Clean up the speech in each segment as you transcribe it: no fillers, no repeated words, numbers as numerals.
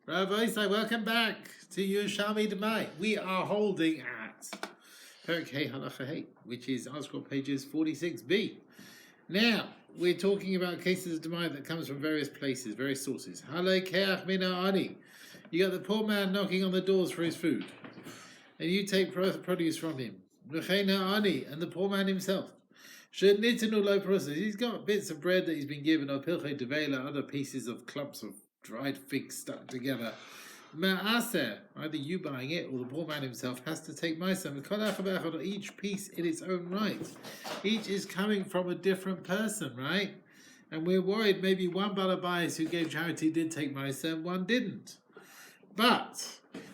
Rabbi Isai, welcome back to Yerushalmi Demai. We are holding at Perkei Halacha Hey, which is article pages 46b. Now, we're talking about cases of Demai that comes from various places, various sources. Halekeach mina ani. You got the poor man knocking on the doors for his food, and you take produce from him. V'cheina ani, and the poor man himself. Shenitenu lo process. He's got bits of bread that he's been given, or pilchei devela, other pieces of clumps of dried figs stuck together. Ma'aser, either you buying it or the poor man himself has to take ma'aser. Each piece in its own right. Each is coming from a different person, right? And we're worried maybe one balabais who gave charity did take ma'aser and one didn't. But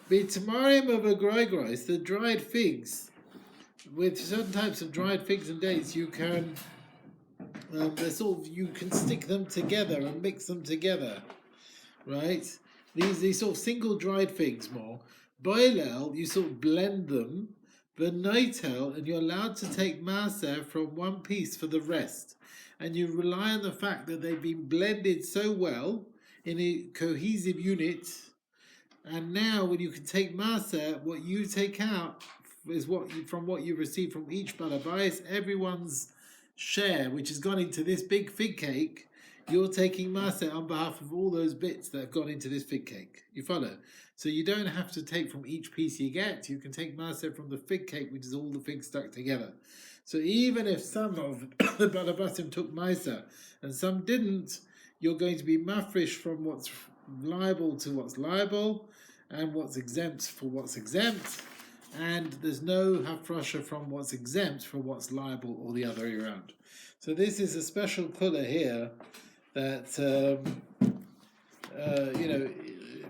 b'tamarim of a groigros, the dried figs, with certain types of dried figs and dates, you can you can stick them together and mix them together. Right? These sort of single dried figs more. Boilel, you sort of blend them. Benoitel, and you're allowed to take maaser from one piece for the rest. And you rely on the fact that they've been blended so well in a cohesive unit. And now when you can take maaser, what you take out is from what you receive from each balabais, everyone's share, which has gone into this big fig cake. You're taking maaser on behalf of all those bits that have gone into this fig cake. You follow? So you don't have to take from each piece you get. You can take maaser from the fig cake, which is all the figs stuck together. So even if some of the balabasim took maaser and some didn't, you're going to be mafresh from what's liable to what's liable and what's exempt for what's exempt. And there's no hafrasha from what's exempt for what's liable or the other way around. So this is a special kula here that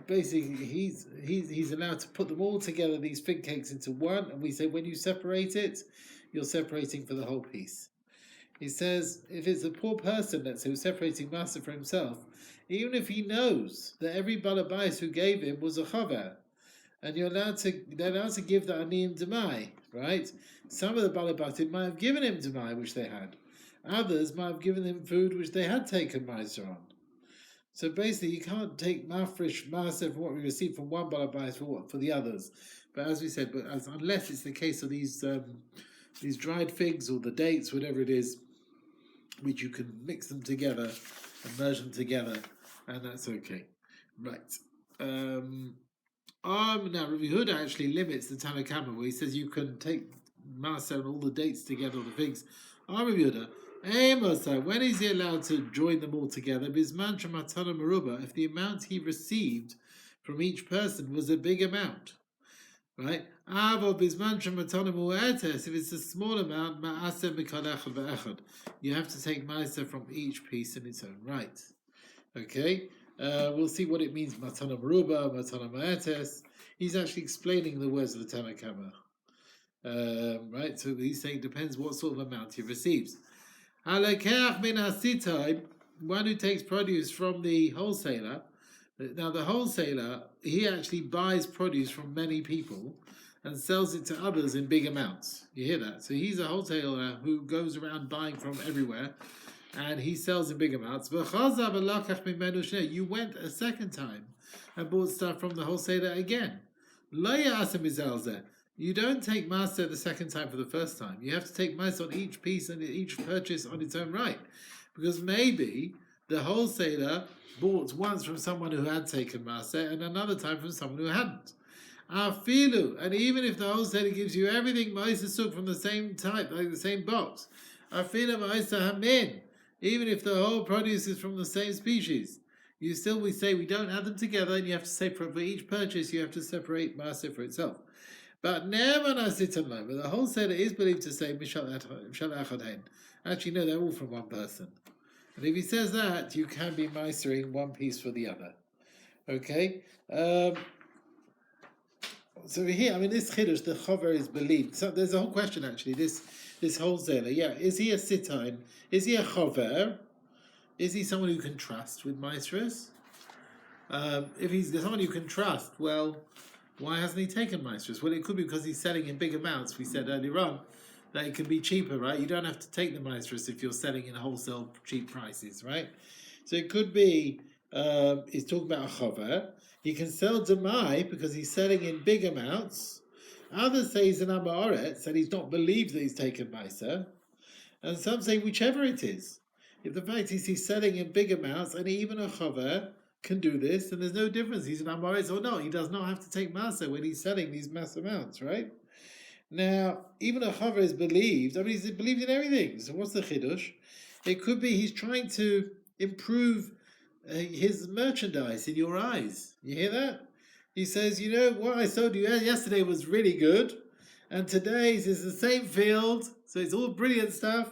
basically he's allowed to put them all together, these fig cakes, into one, and we say when you separate it, you're separating for the whole piece. He says if it's a poor person, let's say, who's separating maaser for himself, even if he knows that every balabais who gave him was a chaver, and they're allowed to give the aniyim demai, right? Some of the balabatim might have given him demai, which they had. Others might have given him food which they had taken maaser on. So basically, you can't take mafresh maaser from what we receive from one balabais for the others. But as we said, unless it's the case of these dried figs or the dates, whatever it is, which you can mix them together and merge them together, and that's okay, right? Now Rabbi Huda actually limits the Tanna Kamma, where he says you can take maaser and all the dates together, or the figs. Rabbi Huda, when is he allowed to join them all together? If the amount he received from each person was a big amount, right? If it's a small amount, you have to take maaser from each piece in its own right. Okay, we'll see what it means. Matana meruba, matana ma'ates. He's actually explaining the words of the Tanna Kamma. Right, so he's saying it depends what sort of amount he receives. One who takes produce from the wholesaler. Now the wholesaler, he actually buys produce from many people and sells it to others in big amounts. You hear that? So he's a wholesaler who goes around buying from everywhere, and he sells in big amounts. You went a second time and bought stuff from the wholesaler again. You don't take maaser the second time for the first time. You have to take maaser on each piece and each purchase on its own right. Because maybe the wholesaler bought once from someone who had taken maaser and another time from someone who hadn't. Afilu, and even if the wholesaler gives you everything maaser suk from the same type, like the same box, afilu maaser hamin, even if the whole produce is from the same species, we say we don't add them together, and you have to separate for each purchase. You have to separate maaser for itself. But never the wholesaler is believed to say actually no, they're all from one person. And if he says that, you can be maasering one piece for the other. Okay. So here, this chiddush, the chover is believed. So there's a whole question actually. This wholesaler, is he a sitain? Is he a chover? Is he someone who can trust with maasers? If he's someone you can trust, well, why hasn't he taken maasers? Well, it could be because he's selling in big amounts. We said earlier on that it can be cheaper, right? You don't have to take the maasers if you're selling in wholesale cheap prices, right? So it could be is talking about a chover. He can sell demai because he's selling in big amounts. Others say he's an amaretz and he's not believed that he's taken meiser. And some say whichever it is. If the fact is he's selling in big amounts and even a chover can do this, and there's no difference. He's an amaretz or not. He does not have to take meiser when he's selling these mass amounts, right? Now, even a chover is believed. I mean, he's believed in everything. So what's the chidush? It could be he's trying to improve his merchandise in your eyes. You hear that? He says, you know, what I sold you yesterday was really good, and today's is the same field, so it's all brilliant stuff,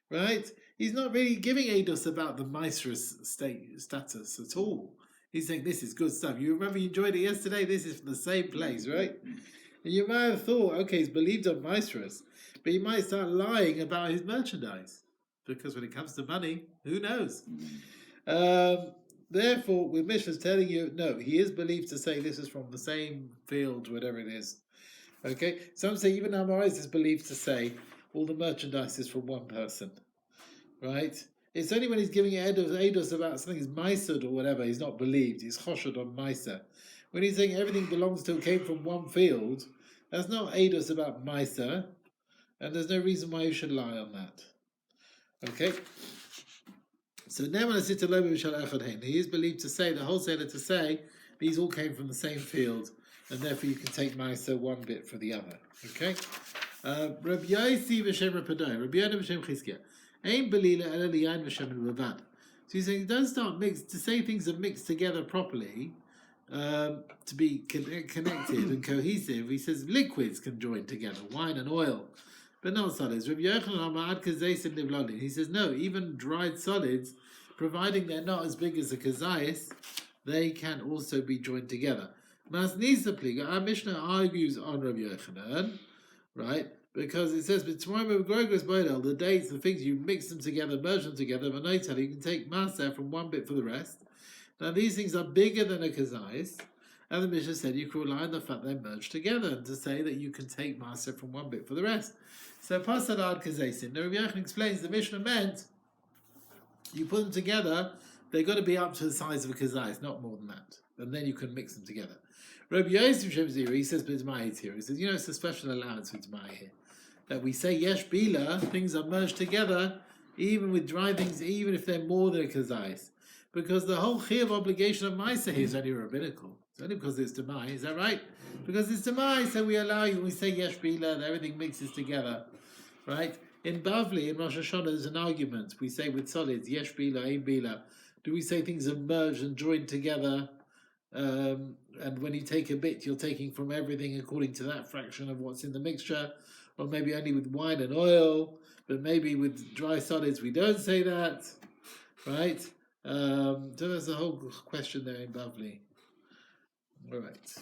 right? He's not really giving Eidos about the Maestros status at all. He's saying, this is good stuff. You remember you enjoyed it yesterday? This is from the same place, right? And you might have thought, okay, he's believed on Maestros, but he might start lying about his merchandise. Because when it comes to money, who knows? Therefore, with Mishnah's telling you, no, he is believed to say this is from the same field, whatever it is. Okay? Some say even Amorais is believed to say all the merchandise is from one person. Right? It's only when he's giving Eidos about something is Maisud or whatever, he's not believed. He's Choshad on Maisa. When he's saying everything belongs to, came from one field, that's not Eidos about Maisa, and there's no reason why you should lie on that. Okay? So he is believed to say, the wholesaler to say, these all came from the same field, and therefore you can take Maisa one bit for the other. Okay? Rabbi Yossi v'shem Rapadai, Rabbi Yoda v'shem Chizkiah. Ein belila ela liyain v'shem levad. So he's saying, don't start mixed, to say things are mixed together properly, to be connected and cohesive. He says liquids can join together, wine and oil, but not solids. He says no, even dried solids, providing they're not as big as a kazayis, they can also be joined together. Our Mishnah argues on Rabbi Yochanan, right? Because it says, the dates, the things, you mix them together, merge them together, but no tell you can take maser from one bit for the rest. Now these things are bigger than a kazayis, and the Mishnah said you can rely on the fact they're merged together, and to say that you can take maser from one bit for the rest. So pasad ad kazaysin. Now Rabbi Yochanan explains the Mishnah meant you put them together, they've got to be up to the size of a kazayis, not more than that, and then you can mix them together. Rabbi Yosef Shem Zira, he says, but Demai here. He says, you know, it's a special allowance with Demai here. That we say yesh bila, things are merged together, even with dry things, even if they're more than a kazayis. Because the whole chiyuv obligation of Maisa here is only rabbinical. It's only because it's Demai, is that right? Because it's Demai, so we allow you, when we say yesh bila, that everything mixes together. Right? In Bavli, in Rosh Hashanah, there's an argument. We say with solids, yesh bila, ein bila. Do we say things are merged and joined together? And when you take a bit, you're taking from everything according to that fraction of what's in the mixture, or maybe only with wine and oil, but maybe with dry solids we don't say that, right? So there's a whole question there in Bavli. All right.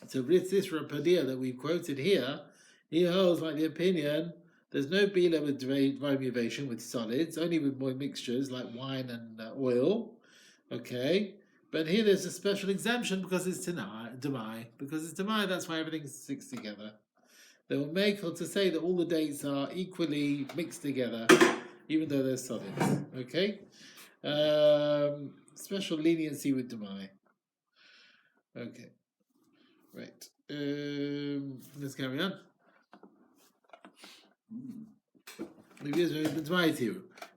So this Rapadia that we've quoted here, he holds like the opinion there's no bila with dry muvation with solids, only with more mixtures like wine and oil. Okay. But here there's a special exemption because it's Demai. Because it's Demai, that's why everything sticks together. They will make to say that all the dates are equally mixed together, even though they're solids. Okay? Special leniency with Demai. Okay. Right. Let's carry on.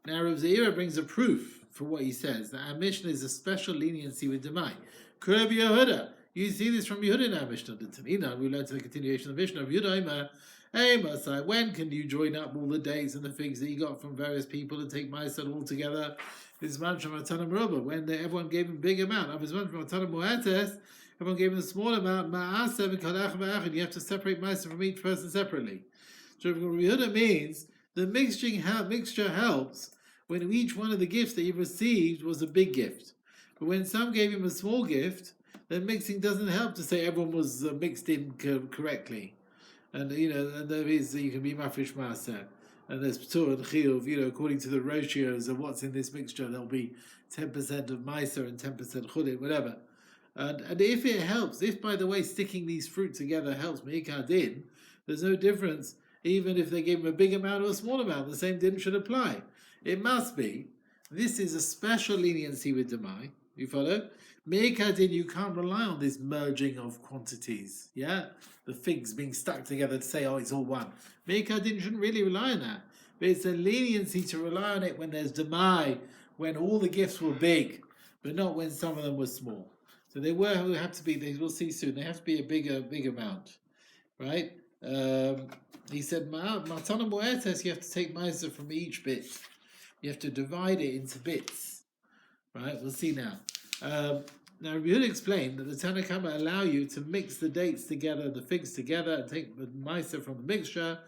Now Rav Zeira brings a proof for what he says, that our Mishnah is a special leniency with Demai. Kurab Yehuda, you see this from Yehuda in our Mishnah. We learn to the continuation of the Mishnah of Yehuda. Hey, Masai, when can you join up all the dates and the figs that you got from various people and take Maisa all together? This is man from Atana Merubah, when everyone gave him a big amount. Of his man from Atana Moetes, everyone gave him a small amount. You have to separate Maisa from each person separately. So Yehuda means the mixture helps when each one of the gifts that he received was a big gift. But when some gave him a small gift, then mixing doesn't help to say everyone was mixed in correctly. And, and there is, you can be mafresh maser. And there's ptur and chiyuv, according to the ratios of what's in this mixture, there'll be 10% of meiser and 10% chulin, whatever. And if it helps, if, by the way, sticking these fruit together helps meikad din, there's no difference, even if they gave him a big amount or a small amount, the same din should apply. It must be this is a special leniency with Demai. You follow? Me'ikadin, you can't rely on this merging of quantities. Yeah? The figs being stuck together to say, oh, it's all one. Me'ikadin shouldn't really rely on that. But it's a leniency to rely on it when there's Demai, when all the gifts were big, but not when some of them were small. So they have to be, we'll see soon, they have to be a big amount. Right? He said, Matana Moetes, you have to take Meiser from each bit. You have to divide it into bits. Right? We'll see now. Now, we would explain that the Tanakhama allow you to mix the dates together, the figs together, and take the Meiser from the mixture,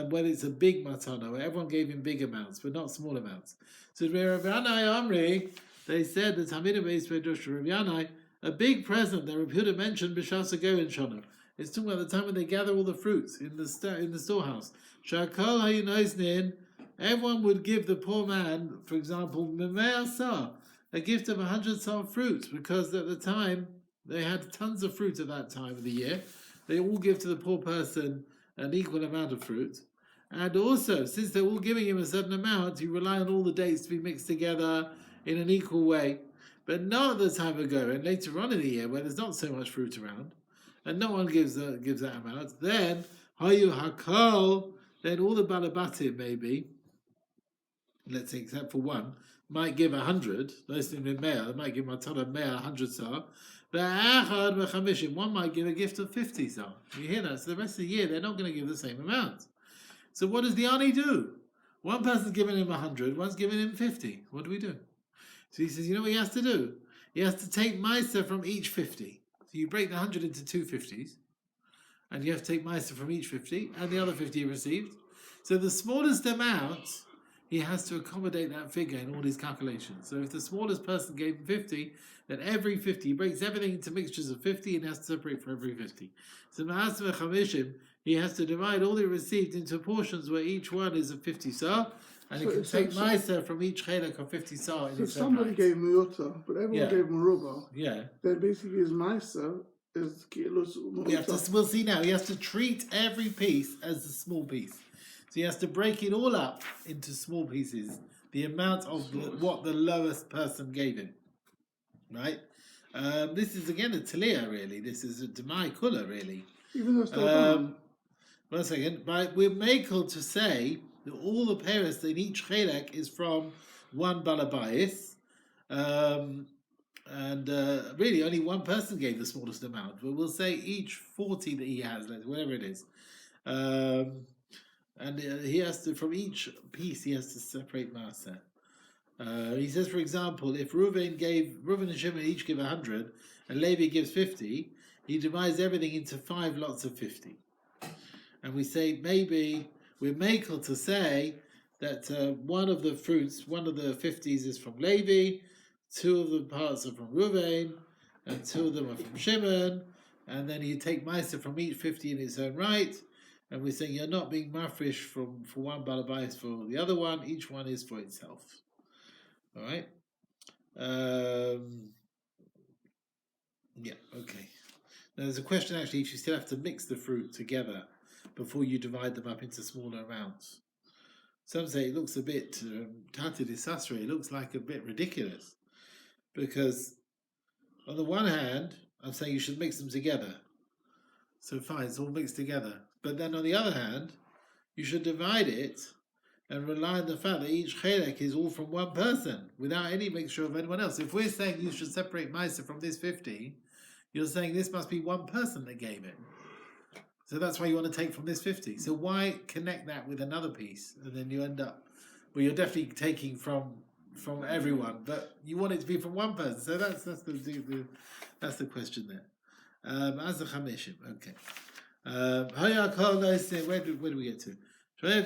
when it's a big matana, where everyone gave him big amounts, but not small amounts. So, Rav Yanai Amri, they said that Hamidah Beis Vedosh Rav Yanai, a big present that Rav Huda mentioned, B'Shasa Goen Shana. It's talking about the time when they gather all the fruits in the storehouse. Shakol Hayunosnin, everyone would give the poor man, for example, Memei Asar, a gift of 100 sar fruits, because at the time they had tons of fruit at that time of the year. They all give to the poor person an equal amount of fruit. And also, since they're all giving him a certain amount, you rely on all the dates to be mixed together in an equal way. But not at the time of Goen, later on in the year, where there's not so much fruit around, and no one gives that amount, then Hayu Hakol, then all the Balabatim maybe, let's say except for one, might give 100, those in Mea, they might give Matana Mea 100 sar, but one might give a gift of 50 sar. You hear that? So the rest of the year they're not going to give the same amount. So what does the Ani do? One person's giving him 100, one's giving him 50. What do we do? So he says, you know what he has to do? He has to take Meiser from each 50. So you break the 100 into two 50s, and you have to take Meiser from each 50, and the other 50 received. So the smallest amount, he has to accommodate that figure in all his calculations. So if the smallest person gave him 50, then every 50, he breaks everything into mixtures of 50 and has to separate for every 50. So Ma'aseh Chamishim, he has to divide all he received into portions where each one is of 50 sar, and he can take Meiser from each chelak of 50 sar. So if somebody gave Miyota, but everyone gave Maruba, then basically his Meiser is Kilus. We'll see now. He has to treat every piece as a small piece. So he has to break it all up into small pieces, the amount of what the lowest person gave him. Right? This is again a Talia, really. This is a Demai Kula, really. Even though it's not 1 second. But we're makel to say that all the pairs in each chelek is from one balabayis. And really only one person gave the smallest amount. But we'll say each 40 that he has, whatever it is. And he has to, from each piece, he has to separate Maaseh. He says, for example, if Reuven and Shimon each give 100, and Levi gives 50, he divides everything into 5 lots of 50. And we say, maybe we're makel to say that one of the fruits, one of the 50s is from Levi, 2 of the parts are from Reuven, and 2 of them are from Shimon, and then you take Meiser from each 50 in its own right. And we're saying you're not being mafresh for one balabais for the other one. Each one is for itself. All right. Yeah. Okay. Now there's a question actually if you still have to mix the fruit together before you divide them up into smaller amounts. Some say it looks a bit tati disastre. It looks like a bit ridiculous because on the one hand, I'm saying you should mix them together. So fine, it's all mixed together. But then on the other hand, you should divide it and rely on the fact that each chelek is all from one person without any mixture of anyone else. If we're saying you should separate Meiser from this 50, you're saying this must be one person that gave it. So that's why you want to take from this 50. So why connect that with another piece? And then you end up, well, you're definitely taking from everyone, but you want it to be from one person. So that's the question there. As the Chamishim, okay. Where do we get to? One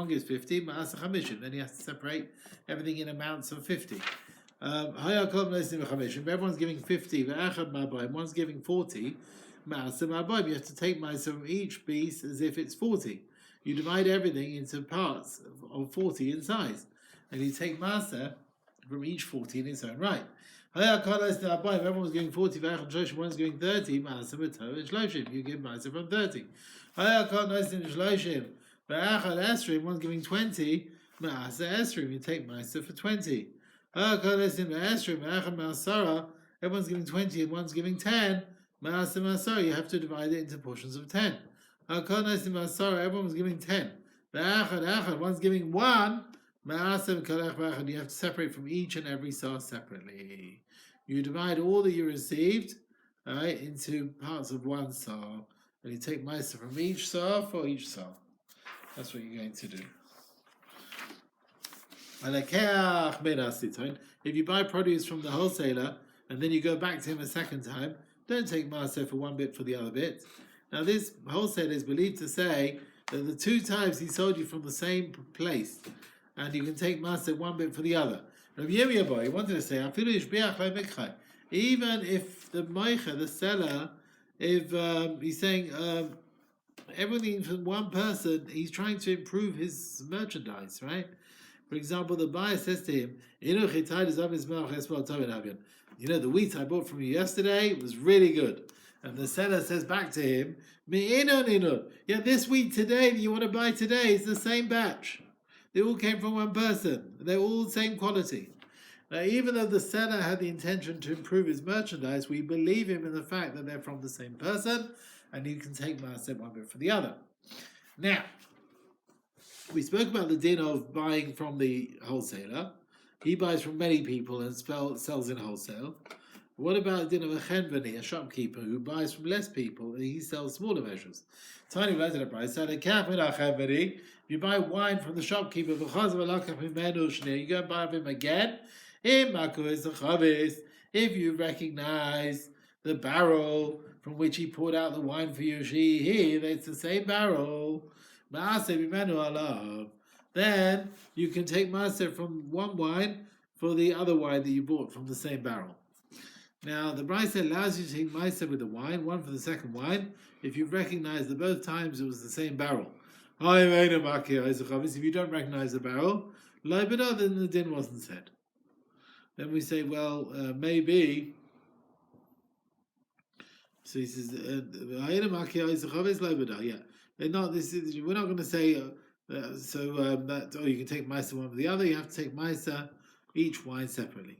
gives 50, then he has to separate everything in amounts of 50. Everyone's giving 50, one's giving 40. You have to take Ma'aseh from each piece as if it's 40. You divide everything into parts of 40 in size, and you take Ma'aseh from each 40 in its own right. Everyone's giving 40, one's giving 30, you give Ma'aseh from 30. One's giving 20, Ma'asa Esrim, you take Ma'asa for 20. Everyone's giving 20 and one's giving 10. Ma'asa Ma'asara, you have to divide it into portions of 10. Everyone's giving 10. One's giving 1. You have to separate from each and every sar separately. You divide all that you received, right, into parts of one sar, and you take ma'aser from each sar for each sar. That's what you're going to do. If you buy produce from the wholesaler and then you go back to him a second time, don't take ma'aser for one bit for the other bit. Now this wholesaler is believed to say that the 2 times he sold you from the same place, and you can take ma'aser one bit for the other. Rav Yirmiyah, he wanted to say, even if the moicha, the seller, if he's saying everything from one person, he's trying to improve his merchandise, right? For example, the buyer says to him, the wheat I bought from you yesterday was really good. And the seller says back to him, yeah, this wheat today that you want to buy today is the same batch. They all came from one person. They're all the same quality. Now, even though the seller had the intention to improve his merchandise, we believe him in the fact that they're from the same person, and you can take ma'aser one bit for the other. Now, we spoke about the din of buying from the wholesaler. He buys from many people and sells in wholesale. What about the din of a chenveni, a shopkeeper, who buys from less people and he sells smaller measures? Tiny related price. So if you buy wine from the shopkeeper, you go and buy from him again. If you recognize the barrel from which he poured out the wine for you, it's the same barrel. Then you can take ma'aser from one wine for the other wine that you bought from the same barrel. Now, the Brisa allows you to take ma'aser with the wine, one for the second wine, if you recognize that both times it was the same barrel. If you don't recognize the barrel, then the din wasn't said. Then we say, well, maybe. So he says, yeah. We're not going to say that you can take ma'aser one for the other. You have to take ma'aser each wine separately.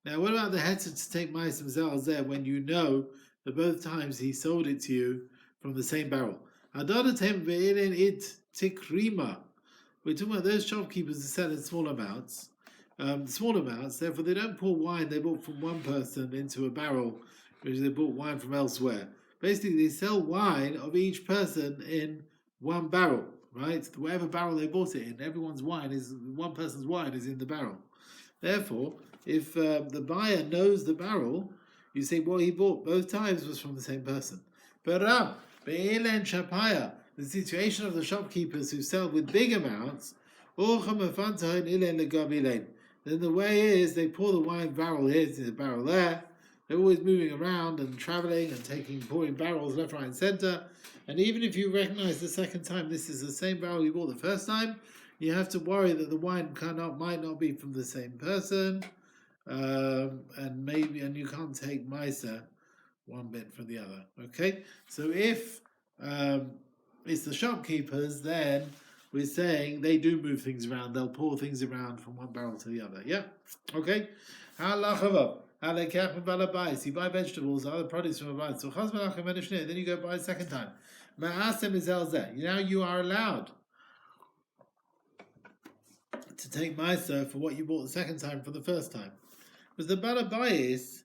Now, what about the heter to take ma'aser zeh when you know that both times he sold it to you from the same barrel? We're talking about those shopkeepers that sell in small amounts. Therefore they don't pour wine they bought from one person into a barrel, which they bought wine from elsewhere. Basically, they sell wine of each person in one barrel, right? Whatever barrel they bought it in, one person's wine is in the barrel. Therefore, if the buyer knows the barrel, you say what he bought both times was from the same person. But the situation of the shopkeepers who sell with big amounts, then the way is they pour the wine barrel here to the barrel there. They're always moving around and traveling and pouring barrels left, right, and center. And even if you recognize the second time this is the same barrel you bought the first time, you have to worry that the wine might not be from the same person, and you can't take ma'aser one bit from the other. Okay, so if it's the shopkeepers, then we're saying they do move things around. They'll pour things around from one barrel to the other. Yeah. Okay. How they cap and balabais. You buy vegetables, other produce from a vine. So then you go buy a second time. Now you are allowed to take ma'aser for what you bought the second time for the first time. Because the balabais,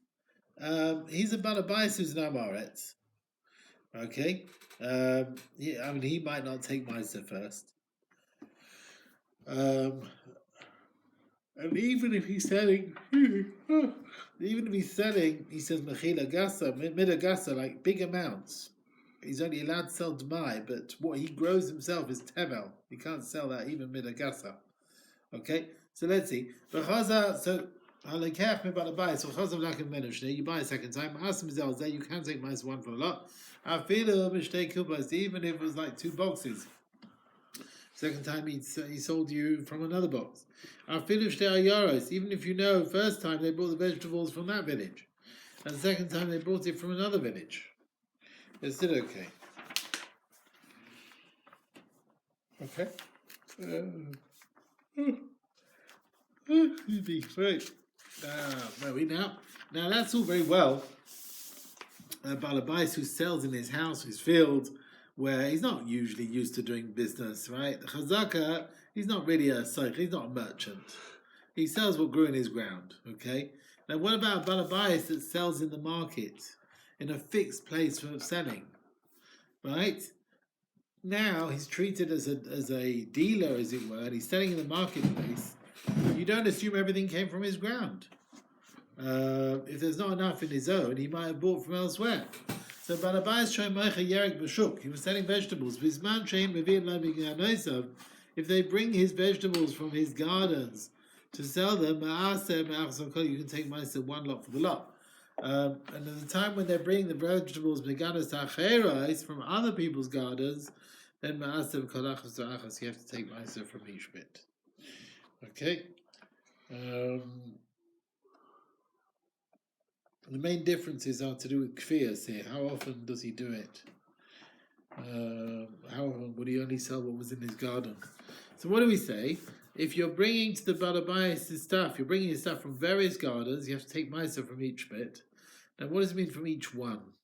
he's a balabais who's an amaretz. Okay. He might not take ma'aser first. And even if he's selling, he says mechila gasa, mida gasa, like big amounts. He's only allowed to sell demai, but what he grows himself is tevel. He can't sell that even mida gasa. Okay, so let's see. You buy a second time. You can take ma'aser one for a lot. Even if it was like 2 boxes. Second time he sold you from another box. Even if you know first time they bought the vegetables from that village, and the second time they bought it from another village, it's still okay. Okay. Right. Now that's all very well. Balabais who sells in his house, his field, where he's not usually used to doing business, right? The Chazaka, he's not really a soich, he's not a merchant. He sells what grew in his ground, okay? Now what about Balabais that sells in the market, in a fixed place for selling, right? Now he's treated as a dealer, as it were, and he's selling in the marketplace. You don't assume everything came from his ground. If there's not enough in his own, he might have bought from elsewhere. So Balabais Shoymoicha Yerek B'Shuk, he was selling vegetables. If they bring his vegetables from his gardens to sell them, you can take myself one lot for the lot. And at the time when they're bringing the vegetables from other people's gardens, then you have to take myself from each bit. Okay. The main differences are to do with kfiyas here. How often does he do it? How often would he only sell what was in his garden? So what do we say? If you're bringing to the Balabais his stuff, you're bringing his stuff from various gardens, you have to take Maisa from each bit. Now what does it mean from each one?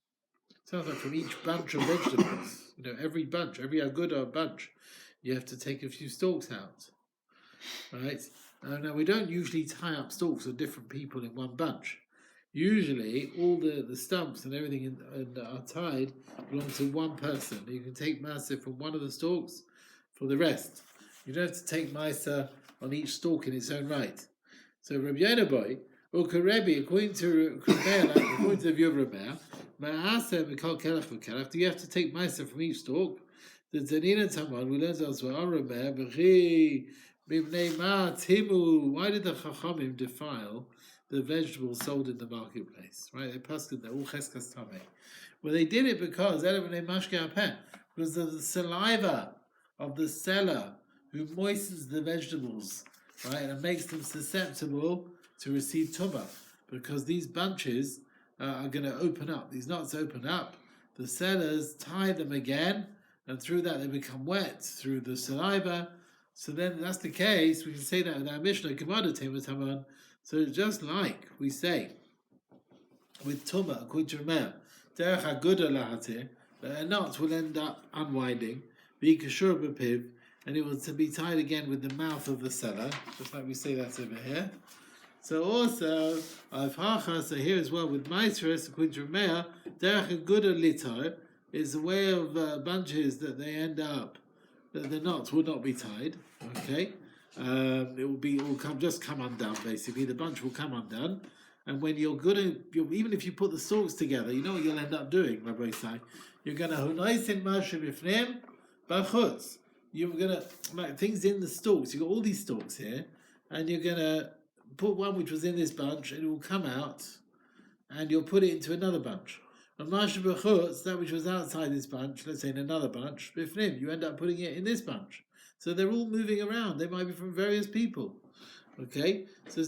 It sounds like from each bunch of vegetables. Every bunch, every aguda bunch, you have to take a few stalks out. Right? Now we don't usually tie up stalks of different people in one bunch. Usually, all the stumps and everything are tied belong to one person. You can take Masa from one of the stalks for the rest. You don't have to take Masa on each stalk in its own right. So Rabbi Yenaboy, or Karebi, according to the view of Rabbi, do you have to take Masa from each stalk? The Zanina Taman, we learned elsewhere, why did the Chachamim defile the vegetables sold in the marketplace, right? They paskin, they're all cheskas tameh. Well, they did it because of the saliva of the seller who moistens the vegetables, right, and makes them susceptible to receive tumah. Because these bunches are going to open up. These nuts open up. The sellers tie them again, and through that they become wet through the saliva. So then, if that's the case, we can say that in our Mishnah, so just like we say with Tumah, according to Rameir, Derech HaGuda Lahatir, that a knot will end up unwinding, be Kashur B'Piv, and it was to be tied again with the mouth of the seller, just like we say that over here. So also, so here as well with Maestros, according to Rameir, Derech HaGuda Litar is a way of bunches that they end up, that the knots will not be tied, okay? It will come undone basically. The bunch will come undone, and when even if you put the stalks together, you know what you'll end up doing, Rabbi Say? You're gonna hunaisin mashim ifnim b'chutz. You're gonna like things in the stalks. You got all these stalks here, and you're gonna put one which was in this bunch, and it will come out, and you'll put it into another bunch. And mashim b'chutz, that which was outside this bunch, let's say in another bunch, b'ifnim, you end up putting it in this bunch. So they're all moving around. They might be from various people. Okay? So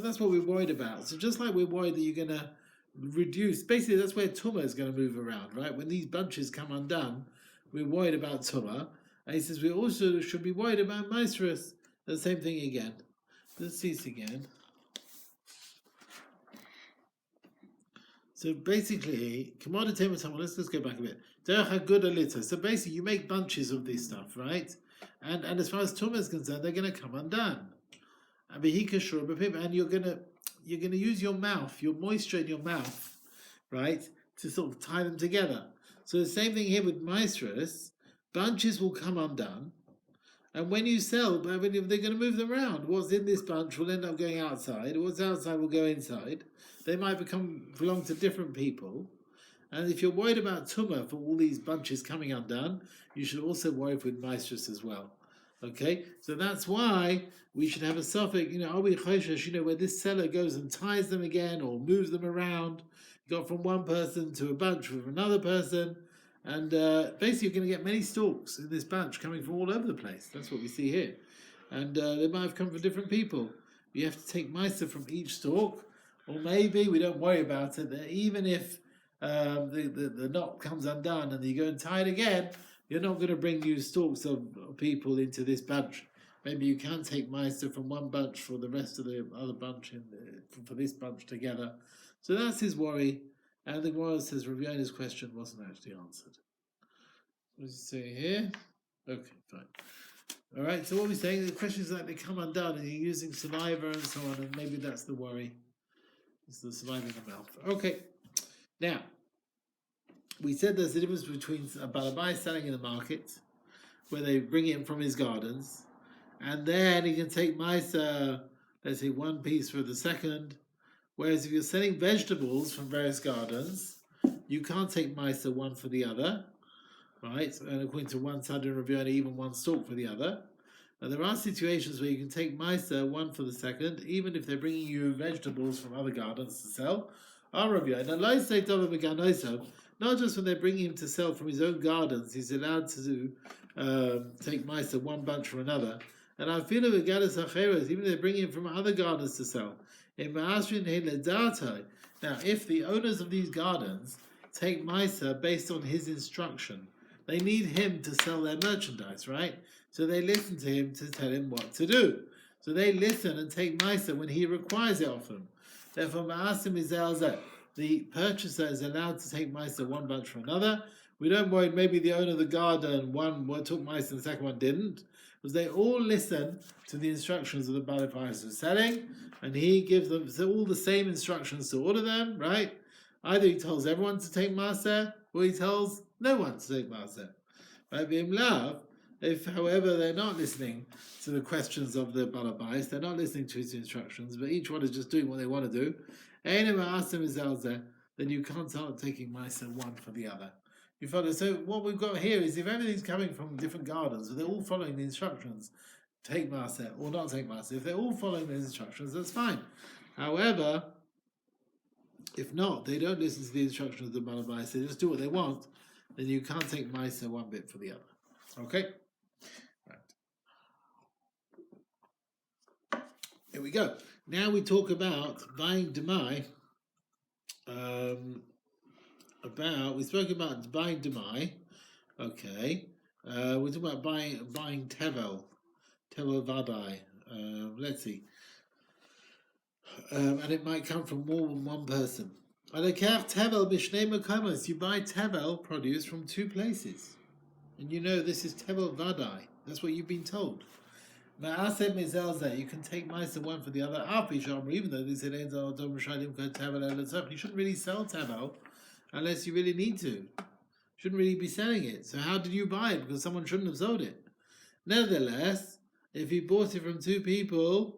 that's what we're worried about. So just like we're worried that you're going to reduce, basically that's where Tumah is going to move around, right? When these bunches come undone, we're worried about Tumah. And he says we also should be worried about Maestros. The same thing again. Let's see this again. So basically, let's just go back a bit. So basically you make bunches of this stuff, right? And as far as Tumah is concerned, they're going to come undone. And you're going to use your mouth, your moisture in your mouth, right, to sort of tie them together. So the same thing here with Maestros, bunches will come undone, and when you sell, they're going to move them around. What's in this bunch will end up going outside. What's outside will go inside. They might belong to different people. And if you're worried about Tumah for all these bunches coming undone, you should also worry with Maestros as well. Okay? So that's why we should have a suffix, are we choshesh, where this seller goes and ties them again or moves them around. You got from one person to a bunch with another person. And basically you're going to get many stalks in this bunch coming from all over the place. That's what we see here. And they might have come from different people. You have to take Maisa from each stalk. Or maybe we don't worry about it, that even if the knot comes undone and you go and tie it again, you're not going to bring new stalks of people into this bunch. maybe you can take Meister from one bunch for the rest of the other bunch for this bunch together. So that's his worry. And the Gemara says Rav Yona's question wasn't actually answered. What does he say here? Okay, fine. All right, so what we're saying, the question is that they come undone and you're using saliva and so on, and maybe that's the worry. It's the saliva in the mouth. Okay, now, we said there's a difference between a balabai selling in the market, where they bring it in from his gardens, and then he can take Maisa, let's say 1 piece for the second, whereas if you're selling vegetables from various gardens, you can't take Maisa 1 for the other, right? And according to one side of Rav Yonah, even 1 stalk for the other. Now there are situations where you can take Maisa 1 for the second, even if they're bringing you vegetables from other gardens to sell. Rav Yonah, not just when they're bringing him to sell from his own gardens, he's allowed to take Maisa 1 bunch for another. And I feel it even if they're bringing him from other gardens to sell. Now, if the owners of these gardens take Maisa based on his instruction, they need him to sell their merchandise, right? So they listen to him to tell him what to do. So they listen and take Maisa when he requires it of them. Therefore, the purchaser is allowed to take Maisa 1 bunch for another. We don't worry, maybe the owner of the garden, one took Maisa and the second one didn't, because they all listen to the instructions of the Balifais who's selling, and he gives them all the same instructions to all of them, right? Either he tells everyone to take Maser, or he tells no one to take Maser. If, however, they're not listening to the questions of the Balabais, they're not listening to his instructions, but each one is just doing what they want to do, then you can't start taking Maser 1 for the other. You follow? So what we've got here is if everything's coming from different gardens, they're all following the instructions, take Maser or not take Maser. If they're all following the instructions, that's fine. However, if not, they don't listen to the instructions of the Balabais, they just do what they want, then you can't take Maser 1 bit for the other. Okay? Right. Here we go. Now we talk about buying Demai. We spoke about buying Demai. Okay. We're talking about buying Tevel Vadai. Let's see. And it might come from more than one person. You buy Tevel produce from 2 places. And you know this is Tevel Vadai. That's what you've been told. You can take Maisa 1 for the other. Even though they said you shouldn't really sell Tevel unless you really need to. Shouldn't really be selling it. So how did you buy it? Because someone shouldn't have sold it. Nevertheless, if you bought it from 2 people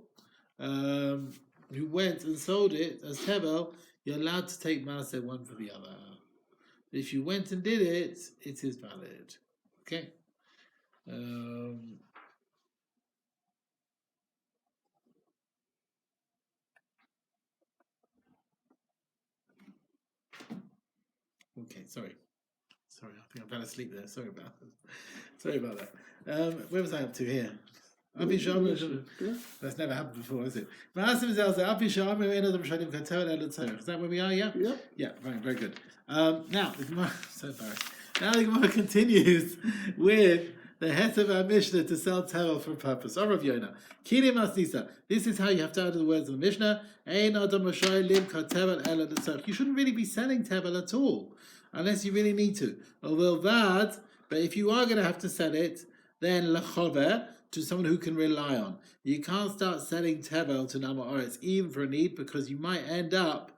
who went and sold it as Tevel, you're allowed to take Maaseh 1 for the other. If you went and did it, it is valid. Okay? Okay, sorry, I think I fell asleep there. Sorry about that. Where was I up to here? That's never happened before, is it? Is that where we are? Yeah? Yeah, right, very good. Now, the Gemara, so embarrassed. Now the Gemara continues with the het of our Mishnah to sell Tevel for a purpose. Rav Yonah. This is how you have to utter the words of the Mishnah. You shouldn't really be selling Tevel at all, unless you really need to. But if you are going to have to sell it, then lechover, to someone who can rely on. You can't start selling Tevel to Nama Oretz, even for a need, because he'll end up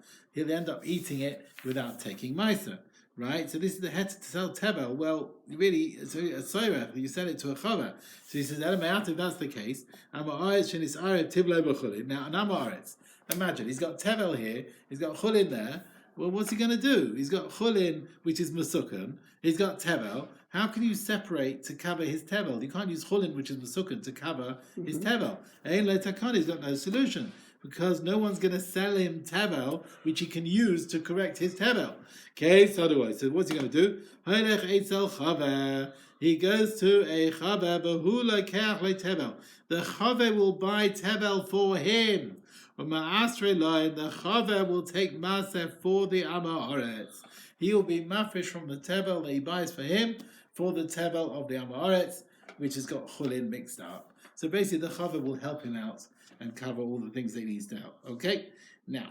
eating it without taking Maisa. Right? So this is the het to sell Tevel. Well, really, so a soirech, you sell it to a chover. So he says, if that's the case, now, Nama Oretz, imagine, he's got Tevel here, he's got chulin there. Well, what's he going to do? He's got chulin, which is Masukhan. He's got Tevel. How can you separate to cover his Tevel? You can't use chulin, which is Masukhan, to cover his Tevel. He's got no solution, because no one's going to sell him Tevel, which he can use to correct his Tevel. Okay, so what's he going to do? He goes to a chaver, the chaver will buy Tevel for him. The chaver will take Maaseh for the Ama Oretz. He will be mafresh from the Tevel that he buys for him for the Tevel of the Ama Oretz, which has got chulin mixed up. So basically, the chava will help him out and cover all the things that he needs to help. Okay? Now,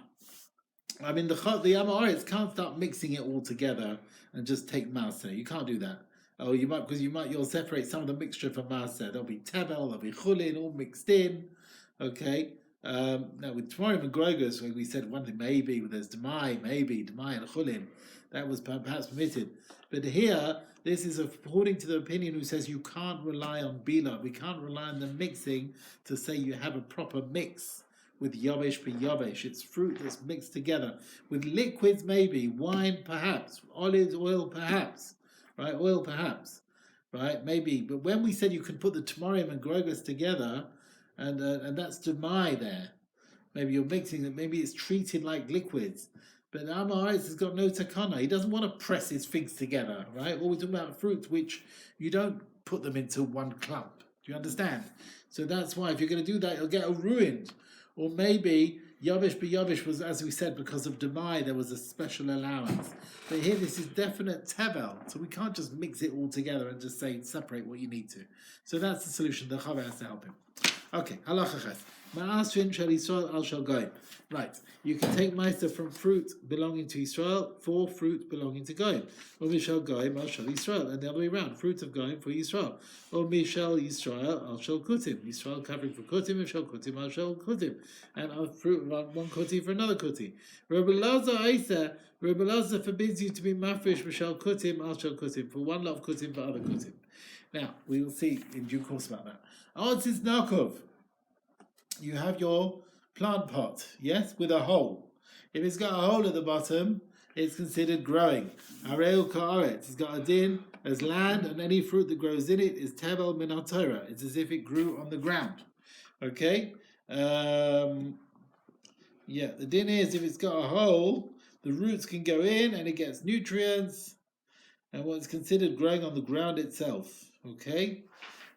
I mean, the Amoritz can't start mixing it all together and just take Maaseh. You can't do that. Oh, you might, because you'll separate some of the mixture from Maaseh. There'll be Tebel, there'll be Chulin, all mixed in. Okay? Now, with Tmorim and Grogos, we said one thing, maybe, there's Demai and Chulin. That was perhaps permitted. But here, this is according to the opinion who says you can't rely on Bila. We can't rely on the mixing to say you have a proper mix with Yavesh per Yavesh. It's fruit that's mixed together. With liquids, maybe. Wine, perhaps. Olive oil, perhaps. Right? Oil, perhaps. Right? Maybe. But when we said you can put the Tmorim and Grogos together, and that's Demai there. Maybe you're mixing it. Maybe it's treated like liquids. But Amaretz has got no takana. He doesn't want to press his figs together, right? Or we're talking about fruit which you don't put them into one clump. Do you understand? So that's why if you're going to do that, you'll get ruined. Or maybe Yavish b'Yavish was, as we said, because of Demai, there was a special allowance. But here this is definite Tevel. So we can't just mix it all together and just say separate what you need to. So that's the solution. The Chava has to help him. Okay, halacha ches. Ma'asrin shel Yisrael al shel goyim. Right, you can take meister from fruit belonging to Israel for fruit belonging to goyim. Or mishel goyim al shel Yisrael, and the other way around, fruit of goyim for Yisrael. Or mishel Yisrael al shel kutim. Yisrael covering for kutim, mishel kutim al shel kutim, and fruit one kuti for another kuti. Rabbi Lazar forbids you to be mafresh mishel kutim al shel kutim, for one lot of kutim for other kutim. Now we will see in due course about that. Odds is Nakov. You have your plant pot, yes, with a hole. If it's got a hole at the bottom, it's considered growing. Areu ka'aret. It's got a din as land, and any fruit that grows in it is tebel min ha'torah. It's as if it grew on the ground. Okay? The din is if it's got a hole, the roots can go in and it gets nutrients, and what's considered growing on the ground itself. Okay?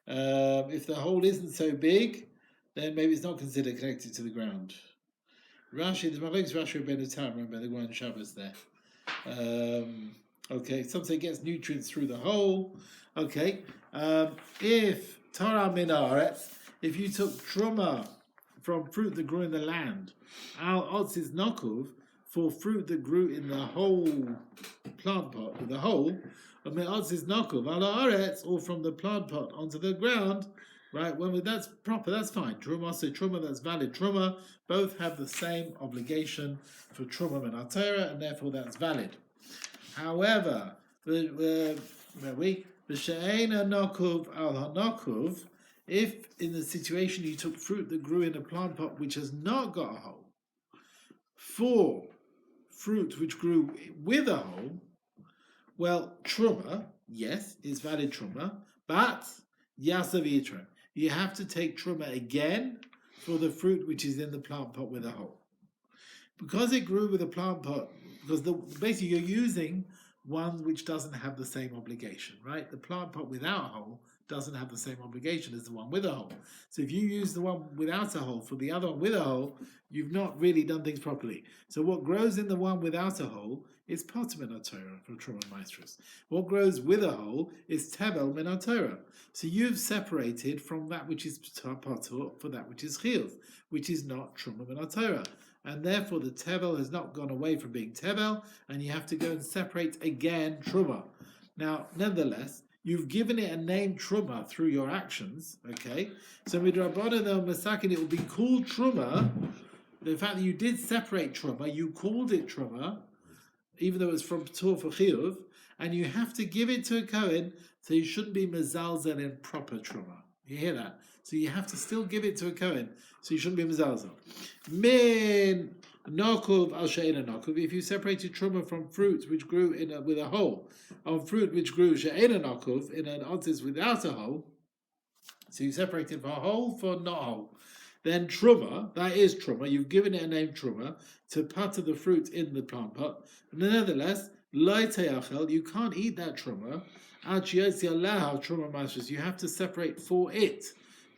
If the hole isn't so big, then maybe it's not considered connected to the ground. Rashi, there's my legs Rashi Ben Tam, remember the one Shabbos there. Okay, some say it gets nutrients through the hole. Okay, if Torah min haaretz, if you took truma from fruit that grew in the land, al otz is nokuv, for fruit that grew in the whole plant pot with the hole, or me'otz is nokuv al haaretz, or from the plant pot onto the ground. Right, when that's proper, that's fine. Truma, so truma, that's valid. Truma, both have the same obligation for truma and atera, and therefore that's valid. However, the she'eina nokuv al hanokuv, if in the situation you took fruit that grew in a plant pot which has not got a hole, for fruit which grew with a hole, well, truma, yes, is valid truma, but yasav yitro. You have to take truma again for the fruit which is in the plant pot with a hole. Because it grew with a plant pot, because basically you're using one which doesn't have the same obligation, right? The plant pot without a hole doesn't have the same obligation as the one with a hole. So if you use the one without a hole for the other one with a hole, you've not really done things properly. So what grows in the one without a hole is potter min ha'torah for truma maestros. What grows with a hole is tebel min ha'torah. So you've separated from that which is potter for that which is chiyuv, which is not truma min ha'torah. And therefore the tebel has not gone away from being tebel, and you have to go and separate again truma. Now, nevertheless, you've given it a name truma through your actions, okay? So midrabanan the masakin, it will be called truma. The fact that you did separate truma, you called it truma, even though it's from P'tur for Chiyuv, and you have to give it to a Cohen, so you shouldn't be mezalzel in proper truma. You hear that? So you have to still give it to a Cohen, so you shouldn't be mezalzel. Min nokuv al she'ena nokuv, if you separated truma from fruit which grew with a hole, on fruit which grew she'ena nokuv, in an otis without a hole, so you separated for a hole for not a hole. Then truma, that is truma, you've given it a name truma, to part of the fruit in the plant pot. Nevertheless, you can't eat that truma. Truma maestros. You have to separate for it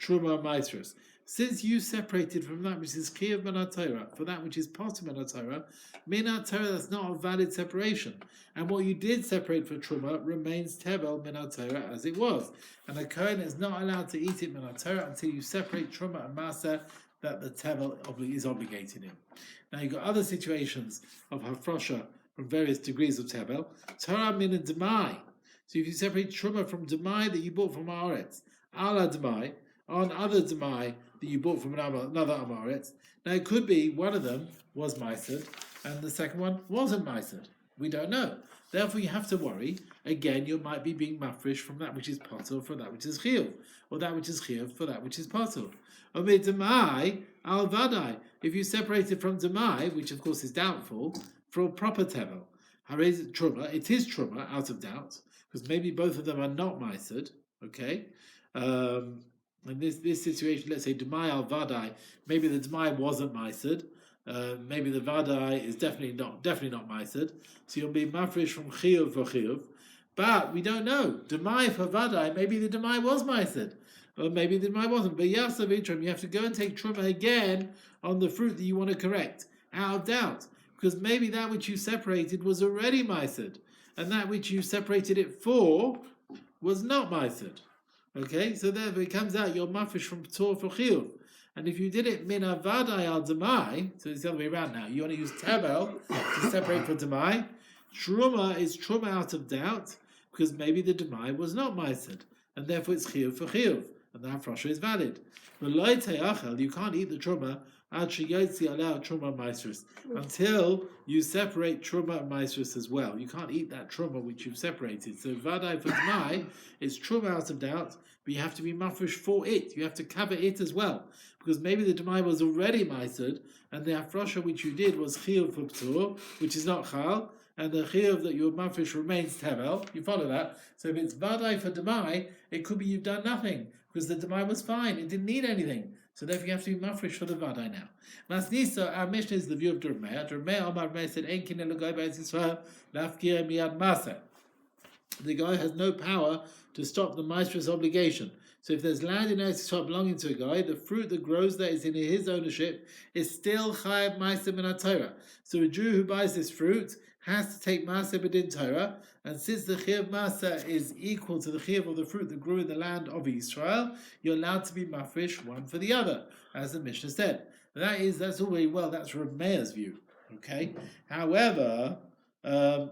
truma maestros. since you separated from that which is Chiyuv Min Torah for that which is Potter Min Torah, Min Torah, that's not a valid separation. And what you did separate for Truma remains Tebel Min Torah as it was. And a Cohen is not allowed to eat it Min Torah until you separate Truma and Maser that the Tebel is obligated in. Now you've got other situations of Hafrosha from various degrees of Tebel. Torah Min and Demai. So if you separate Truma from Demai that you bought from Haaretz, Ala Demai, on other Demai that you bought from another Amaretz. Now it could be one of them was Masechet and the second one wasn't Masechet. We don't know. Therefore you have to worry. Again, you might be being mafresh from that which is Potter for that which is Chiyuv, or that which is Chiyuv for that which is Potter. Or Demai al Vadai. If you separate it from Demai, which of course is doubtful, for a proper Tevel. Harez Truma, it is Truma, out of doubt, because maybe both of them are not Masechet, okay? In this situation, let's say Demai al Vadai, maybe the Demai wasn't Masechet, maybe the Vadai is definitely not Masechet, so you'll be mafresh from Chiyuv for Chiyuv, but we don't know. Demai for Vadai, maybe the Demai was Masechet, or maybe the Demai wasn't. But Yasav Itram, you have to go and take Truma again on the fruit that you want to correct, out of doubt, because maybe that which you separated was already Masechet, and that which you separated it for was not Masechet. Okay, so therefore it comes out you're mafresh from P'tor for Chiyuv. And if you did it min avadai al demai, so it's the other way around now. You want to use tebel to separate for demai. Truma is truma out of doubt because maybe the demai was not Masechet, and therefore it's Chiyuv for Chiyuv, and the hafrosha is valid. But lo te'achel, you can't eat the truma ad sheyotzi aleh truma maestris until you separate truma and maestris as well. You can't eat that truma which you've separated. So vadai for demai is truma out of doubt, but you have to be mafresh for it. You have to cover it as well, because maybe the demai was already Masechet, and the hafrosha which you did was chiyuv for p'tur, which is not chal, and the chiyuv that your mafresh remains tevel. You follow that? So if it's vadai for demai, it could be you've done nothing, because the demai was fine. It didn't need anything. So therefore you have to be mafresh for the vadai now. Masnisa, our Mishnah is the view of Demai. Demai Omar Demai said, "Ein kinei l'goy b'Eretz Yisrael lafkir miyad maser." The guy has no power to stop the maestrus obligation. So if there's land in Eretz Yisrael belonging to a guy, the fruit that grows there is in his ownership, is still chayav ma'aser min Torah. So a Jew who buys this fruit has to take ma'aser b'din Torah, and since the chiyuv ma'aser is equal to the chiyuv of the fruit that grew in the land of Israel, you're allowed to be mafresh one for the other, as the Mishnah said. That's all very well. That's Rav Meir's view. Okay. However, Rabbi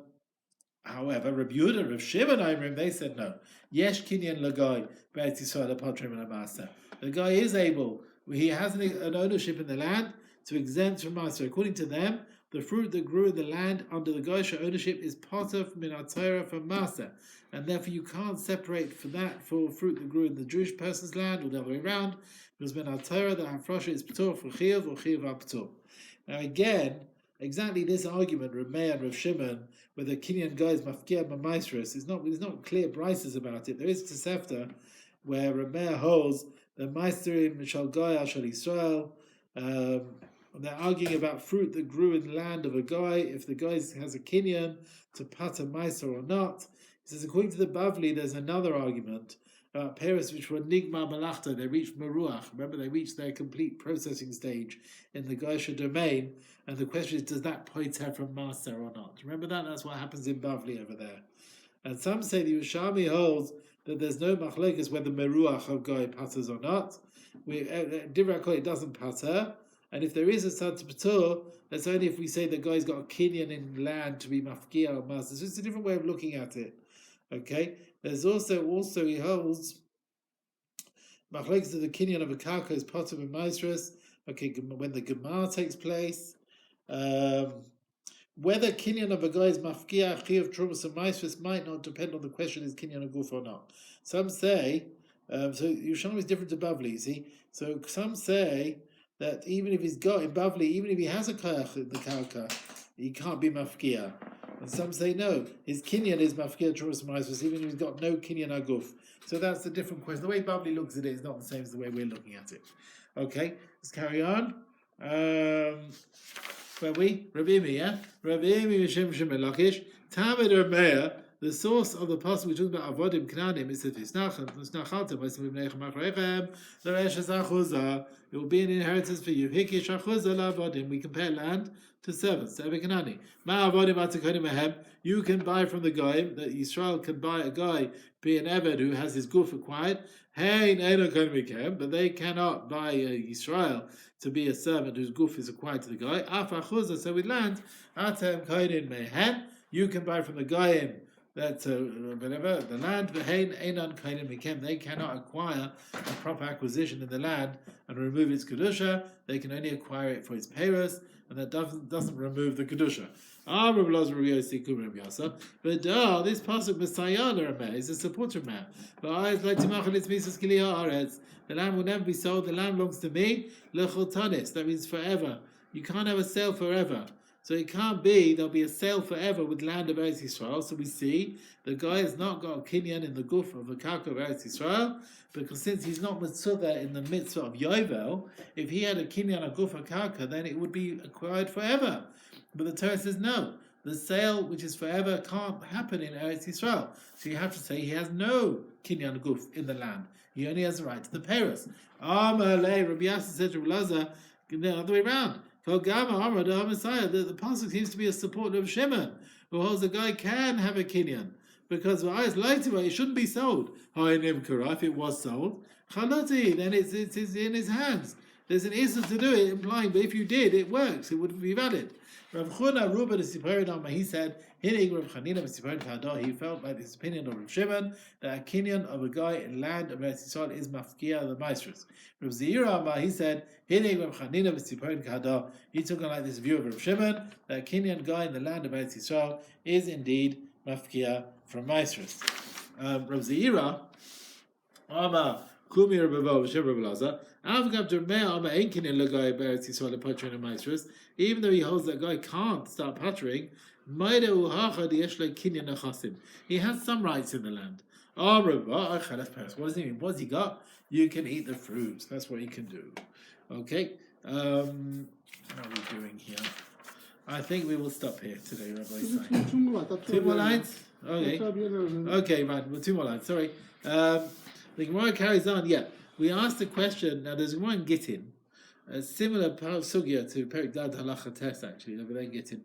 Yehuda, Rav Shimon, they said no. Yesh kinyan l'goy b'Eretz Yisrael apotrim min ha'maser. The guy is able. He has an ownership in the land to exempt from maser. According to them, the fruit that grew in the land under the Goysha ownership is potter min Torah from maser, and therefore you can't separate for fruit that grew in the Jewish person's land or the other way around, because min Torah the hafrosha is p'tor for chiyuv or chiyuv ha'p'tor. Now again, exactly this argument, Rav Meir and Rav Shimon, whether Kinyan guys mafkia ma'maisros, there's not clear brises about it. There is Tosefta where Rav Meir holds the meisterim shall goy shall Yisrael. They're arguing about fruit that grew in the land of a guy, if the guy has a kinyan to pat a meiser or not. He says, according to the Bavli, there's another argument about Paris which were nigma malachta, they reached meruach. Remember, they reached their complete processing stage in the Goysha domain, and the question is, does that poiter from master or not? Remember that? That's what happens in Bavli over there. And some say the Yerushalmi holds that there's no machlekes whether meruach of guy patters or not. It doesn't patter. And if there is a sad to p'tur, that's only if we say the guy's got a kinyan in land to be mafkia or master. So it's a different way of looking at it. Okay? There's also he holds machlekes of the kinyan of a karka is potter and maestros. Okay, when the gemar takes place, whether kinyan of a guy is mafkia, chiyuv, trumas, and maestros might not depend on the question is kinyan a guf or not. Some say, so Yerushalmi is different to Bavli, you see. So some say that even if he's got in Bavli, even if he has a koyach in the karka, he can't be mafkia. And some say no, his kinyan is mafkia trumas ma'asos, even if he's got no kinyan aguf. So that's a different question. The way Bavli looks at it is not the same as the way we're looking at it. Okay, let's carry on. Where we? Rabbi Imi, yeah? Rabbi Imi Mishim Shemel Lakish, Tamid Rav Meir, the source of the pasuk which talks about avodim knanim is that it will be an inheritance for you. We compare land to servants. You can buy from the guy that Israel can buy a guy, be an Eved who has his goof acquired. But they cannot buy Israel to be a servant whose goof is acquired to the guy. So with land, you can buy from the guy that whatever the land. They cannot acquire a proper acquisition in the land and remove its kedusha. They can only acquire it for its peiros, and that doesn't remove the kedusha. But this pasuk Messiah is a supporter man. The land will never be sold. The land belongs to me. That means forever. You can't have a sale forever. So it can't be there'll be a sale forever with land of Eretz Yisrael. So we see the guy has not got a kinyan in the guf of the karka of Eretz Yisrael, because since he's not mitzvah in the mitzvah of Yovel, if he had a kinyan of guf of karka, then it would be acquired forever. But the Torah says no. The sale, which is forever, can't happen in Eretz Yisrael. So you have to say he has no kinyan guf in the land. He only has the right to the peiros. Rabbi Yasser said to Elazar, the other way around. The pasuk seems to be a support of Shimon, who holds the guy can have a kinyan, because it shouldn't be sold. If it was sold, then it's in his hands. There's an issue to do it, implying, but if you did, it works. It would be valid. Rav Chuna Ruba the he said, he felt by this opinion of Rav Shimon that a kinyan of a guy in land of Eretz Yisrael is mafkia the maestros. Rav Zira he said, he took on like this view of Rav Shimon that a kinyan guy in the land of Eretz Yisrael is indeed mafkia from maestros. Rav Zira Kumi Rabbav Shem Rabbi Lazar. Even though he holds that guy can't start pattering, he has some rights in the land. What does he mean? What's he got? You can eat the fruits. That's what he can do. Okay. What are we doing here? I think we will stop here today, Rabbi. Two more lines? Okay. Okay, right. Well, two more lines. Sorry. The Gemara carries on. Yeah. We asked a question. Now, there's one Gittin, a similar sugya to Perik Dad Halacha Test, actually, over there Gittin.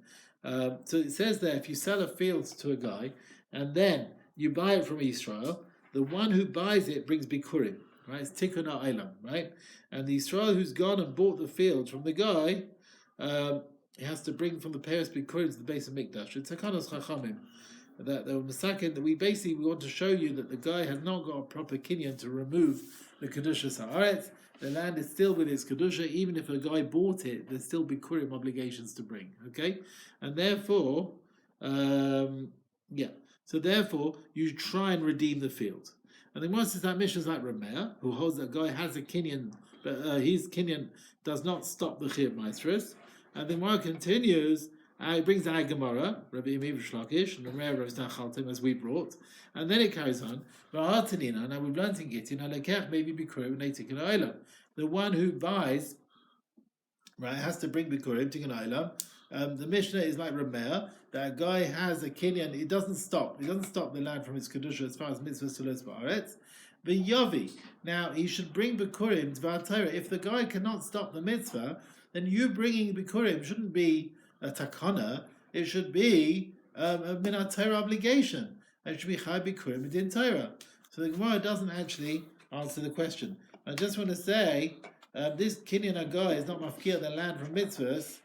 So it says there, if you sell a field to a guy, and then you buy it from Israel, the one who buys it brings Bikurim, right? It's Tikkun Ha'olam, right? And the Israel who's gone and bought the field from the guy, he has to bring from the Paris Bikurim to the base of Mikdash. It's Hakanos Chachamim. That the Masechet, that we want to show you that the guy has not got a proper kinyan to remove the Kedusha Sa'aretz. The land is still with its Kedusha, even if a guy bought it, there's still Bikurim obligations to bring. Okay? And therefore, so therefore, you try and redeem the field. And then once that mission is like Rameh, who holds that guy has a kinyan, but his kinyan does not stop the Chiyuv Maestros. And then Gemara continues, it brings the Gemara, Rabbi Yirmiyahu Shlakish, and Rameh Rav Chaltim, as we brought. And then it carries on. Now we've learned in Gittin, maybe Bikurim, Tikkun Ha'olam. The one who buys, right, has to bring Bikurim, Tikkun Ha'olam. The Mishnah is like Rameh, that a guy has a kinyan, it doesn't stop the land from its Kedusha as far as mitzvahs to Los Ba'aretz. The Yavi, now he should bring Bikurim to Vatayra. If the guy cannot stop the mitzvah, then you bringing Bikurim shouldn't be a takana, it should be a minat Torah obligation. It should be chai bikurim din Torah. So the Gemara doesn't actually answer the question. I just want to say, this kinyan guy is not mafkir the land from mitzvahs.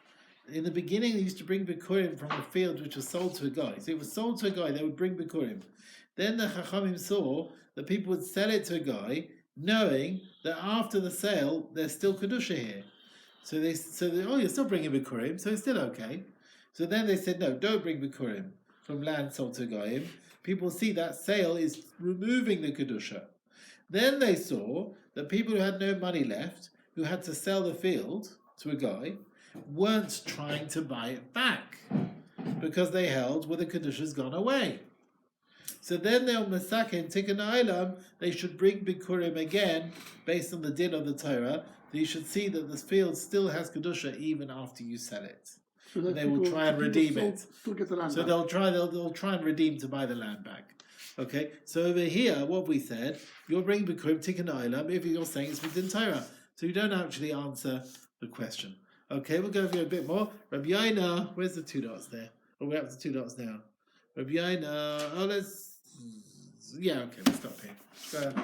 In the beginning, they used to bring bikurim from a field which was sold to a guy. So it was sold to a guy, they would bring bikurim. Then the chachamim saw that people would sell it to a guy, knowing that after the sale, there's still kedusha here. So they you're still bringing bikurim, so it's still okay. So then they said, no, don't bring bikurim from land sold to a goyim. People see that sale is removing the kedusha. Then they saw that people who had no money left, who had to sell the field to a guy, weren't trying to buy it back because they held where the kedusha's gone away. So then they'll Masechet and Tikkun Ha'olam, they should bring bikurim again based on the din of the Torah. You should see that the field still has kedusha even after you sell it. So and they will try and redeem it. To get the land so back. they'll try and redeem to buy the land back. Okay, so over here, what we said, you're bringing Bikurim Tikkun Olam if you're saying it's within Torah. So you don't actually answer the question. Okay, we'll go over a bit more. Rabbi Yaina, where's the 2 dots there? Oh, we're up to 2 dots now. Rabbi Yaina, okay, let's stop here. Go ahead.